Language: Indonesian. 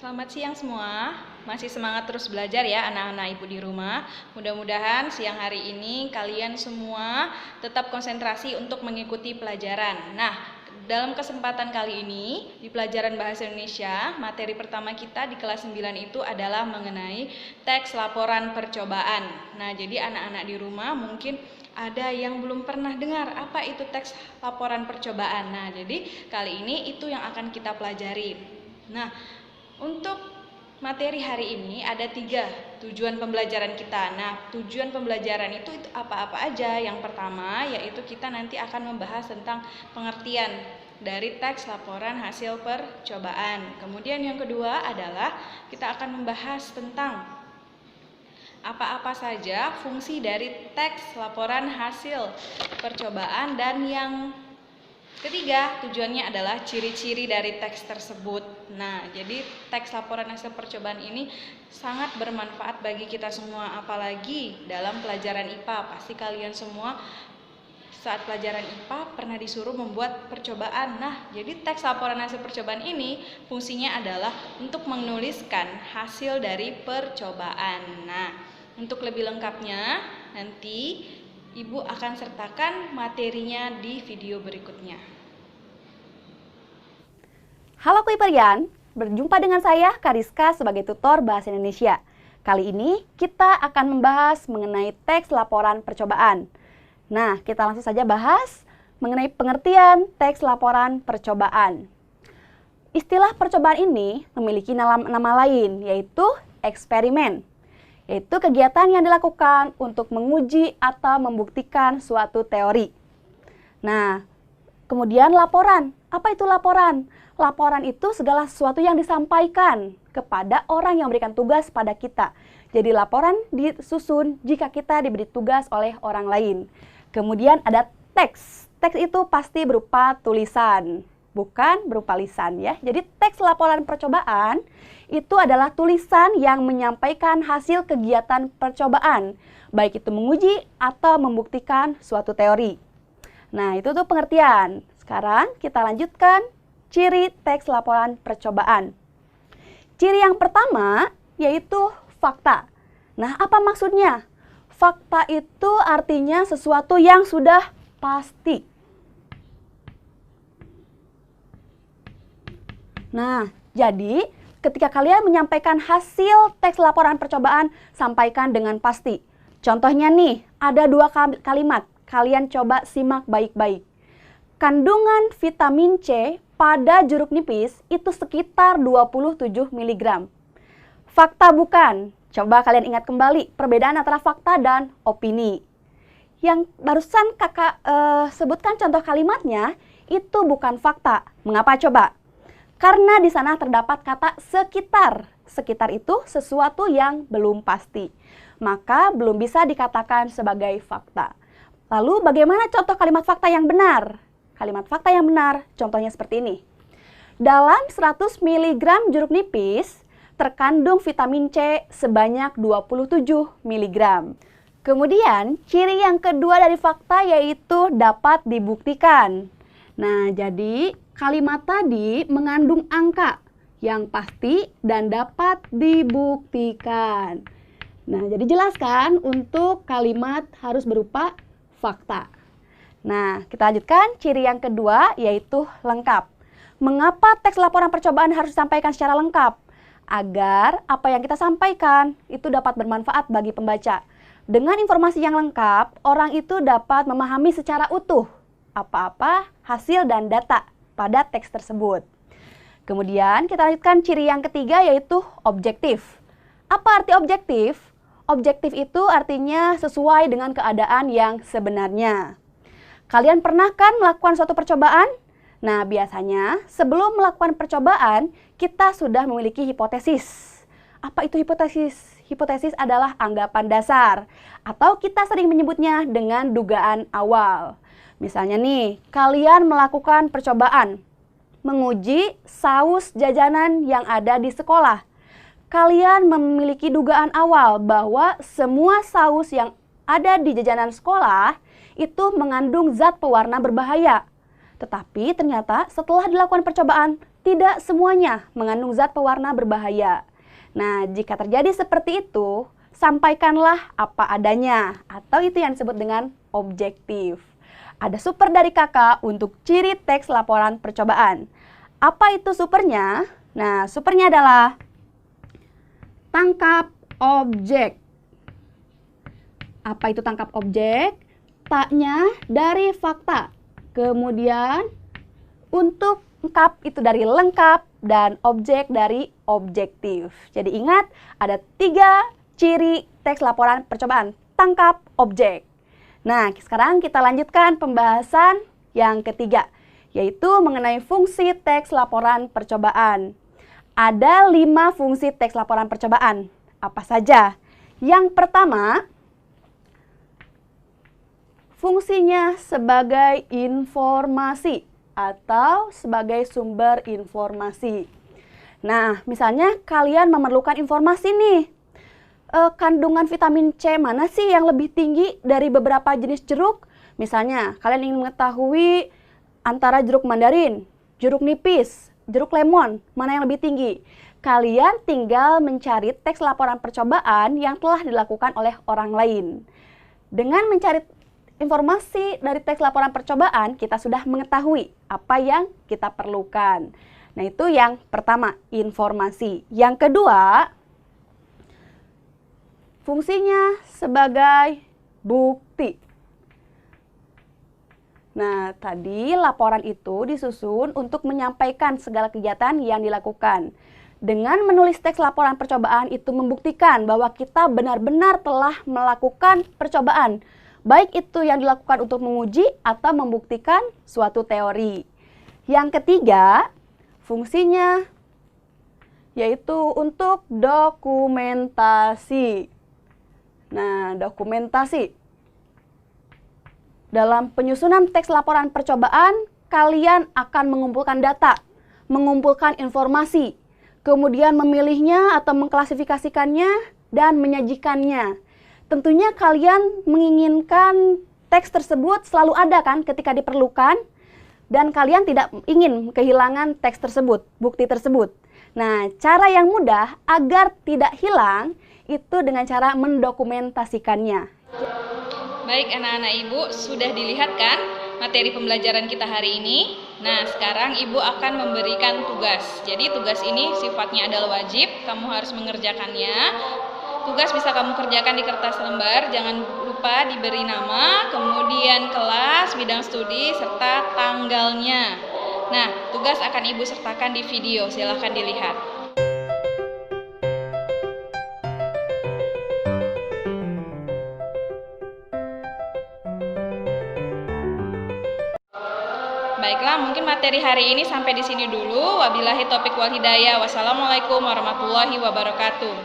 Selamat siang semua, masih semangat terus belajar ya anak-anak ibu di rumah. Mudah-mudahan siang hari ini kalian semua tetap konsentrasi untuk mengikuti pelajaran. Nah, dalam kesempatan kali ini di pelajaran Bahasa Indonesia, materi pertama kita di kelas 9 itu adalah mengenai teks laporan percobaan. Nah, jadi anak-anak di rumah mungkin ada yang belum pernah dengar apa itu teks laporan percobaan. Nah, jadi kali ini itu yang akan kita pelajari. Nah, untuk materi hari ini ada 3 tujuan pembelajaran kita. Nah, tujuan pembelajaran itu apa-apa aja? Yang pertama yaitu kita nanti akan membahas tentang pengertian dari teks laporan hasil percobaan. Kemudian yang kedua adalah kita akan membahas tentang apa-apa saja fungsi dari teks laporan hasil percobaan, dan yang ketiga, tujuannya adalah ciri-ciri dari teks tersebut. Nah, jadi teks laporan hasil percobaan ini sangat bermanfaat bagi kita semua, apalagi dalam pelajaran IPA. Pasti kalian semua saat pelajaran IPA pernah disuruh membuat percobaan. Nah, jadi teks laporan hasil percobaan ini fungsinya adalah untuk menuliskan hasil dari percobaan. Nah, untuk lebih lengkapnya nanti Ibu akan sertakan materinya di video berikutnya. Halo Kuiperian, berjumpa dengan saya Kariska sebagai tutor Bahasa Indonesia. Kali ini kita akan membahas mengenai teks laporan percobaan. Nah, kita langsung saja bahas mengenai pengertian teks laporan percobaan. Istilah percobaan ini memiliki nama lain, yaitu eksperimen. Yaitu kegiatan yang dilakukan untuk menguji atau membuktikan suatu teori. Nah, kemudian laporan. Apa itu laporan? Laporan itu segala sesuatu yang disampaikan kepada orang yang memberikan tugas pada kita. Jadi laporan disusun jika kita diberi tugas oleh orang lain. Kemudian ada teks. Teks itu pasti berupa tulisan, bukan berupa lisan ya. Jadi teks laporan percobaan itu adalah tulisan yang menyampaikan hasil kegiatan percobaan, baik itu menguji atau membuktikan suatu teori. Nah, itu tuh pengertian. Sekarang kita lanjutkan ciri teks laporan percobaan. Ciri yang pertama yaitu fakta. Nah, apa maksudnya? Fakta itu artinya sesuatu yang sudah pasti. Nah, jadi ketika kalian menyampaikan hasil teks laporan percobaan, sampaikan dengan pasti. Contohnya nih, ada 2 kalimat. Kalian coba simak baik-baik. Kandungan vitamin C pada jeruk nipis itu sekitar 27 mg. Fakta bukan? Coba kalian ingat kembali perbedaan antara fakta dan opini. Yang barusan kakak sebutkan contoh kalimatnya, itu bukan fakta. Mengapa coba? Karena di sana terdapat kata sekitar. Sekitar itu sesuatu yang belum pasti. Maka belum bisa dikatakan sebagai fakta. Lalu bagaimana contoh kalimat fakta yang benar? Kalimat fakta yang benar, contohnya seperti ini. Dalam 100 mg jeruk nipis, terkandung vitamin C sebanyak 27 mg. Kemudian, ciri yang kedua dari fakta yaitu dapat dibuktikan. Nah, jadi kalimat tadi mengandung angka yang pasti dan dapat dibuktikan. Nah, jadi jelaskan untuk kalimat harus berupa fakta. Nah, kita lanjutkan ciri yang kedua yaitu lengkap. Mengapa teks laporan percobaan harus disampaikan secara lengkap? Agar apa yang kita sampaikan itu dapat bermanfaat bagi pembaca. Dengan informasi yang lengkap, orang itu dapat memahami secara utuh apa-apa hasil dan data pada teks tersebut. Kemudian kita lanjutkan ciri yang ketiga yaitu objektif. Apa arti objektif? Objektif itu artinya sesuai dengan keadaan yang sebenarnya. Kalian pernah kan melakukan suatu percobaan? Nah, biasanya sebelum melakukan percobaan, kita sudah memiliki hipotesis. Apa itu hipotesis? Hipotesis adalah anggapan dasar, atau kita sering menyebutnya dengan dugaan awal. Misalnya nih, kalian melakukan percobaan, menguji saus jajanan yang ada di sekolah. Kalian memiliki dugaan awal bahwa semua saus yang ada di jajanan sekolah itu mengandung zat pewarna berbahaya. Tetapi ternyata setelah dilakukan percobaan, tidak semuanya mengandung zat pewarna berbahaya. Nah, jika terjadi seperti itu, sampaikanlah apa adanya, atau itu yang disebut dengan objektif. Ada super dari kakak untuk ciri teks laporan percobaan. Apa itu supernya? Nah, supernya adalah tangkap objek. Apa itu tangkap objek? Taknya dari fakta. Kemudian untuk lengkap itu dari lengkap dan objek dari objektif. Jadi ingat, ada 3 ciri teks laporan percobaan. Tangkap objek. Nah, sekarang kita lanjutkan pembahasan yang ketiga, yaitu mengenai fungsi teks laporan percobaan. Ada 5 fungsi teks laporan percobaan. Apa saja? Yang pertama, fungsinya sebagai informasi atau sebagai sumber informasi. Nah, misalnya kalian memerlukan informasi nih, kandungan vitamin C mana sih yang lebih tinggi dari beberapa jenis jeruk? Misalnya, kalian ingin mengetahui antara jeruk mandarin, jeruk nipis, jeruk lemon, mana yang lebih tinggi? Kalian tinggal mencari teks laporan percobaan yang telah dilakukan oleh orang lain. Dengan mencari informasi dari teks laporan percobaan, kita sudah mengetahui apa yang kita perlukan. Nah, itu yang pertama, informasi. Yang kedua, fungsinya sebagai bukti. Nah, tadi laporan itu disusun untuk menyampaikan segala kegiatan yang dilakukan. Dengan menulis teks laporan percobaan itu membuktikan bahwa kita benar-benar telah melakukan percobaan. Baik itu yang dilakukan untuk menguji atau membuktikan suatu teori. Yang ketiga, fungsinya yaitu untuk dokumentasi. Nah, dokumentasi. Dalam penyusunan teks laporan percobaan, kalian akan mengumpulkan data, mengumpulkan informasi, kemudian memilihnya atau mengklasifikasikannya dan menyajikannya. Tentunya kalian menginginkan teks tersebut selalu ada kan ketika diperlukan, dan kalian tidak ingin kehilangan teks tersebut, bukti tersebut. Nah, cara yang mudah agar tidak hilang itu dengan cara mendokumentasikannya. Baik anak-anak Ibu, sudah dilihat kan materi pembelajaran kita hari ini? Nah, sekarang Ibu akan memberikan tugas. Jadi tugas ini sifatnya adalah wajib, kamu harus mengerjakannya. Tugas bisa kamu kerjakan di kertas lembar, jangan lupa diberi nama, kemudian kelas, bidang studi, serta tanggalnya. Nah, tugas akan Ibu sertakan di video, silahkan dilihat. Baiklah, mungkin materi hari ini sampai di sini dulu. Wabillahi taufiq wal hidayah. Wassalamualaikum warahmatullahi wabarakatuh.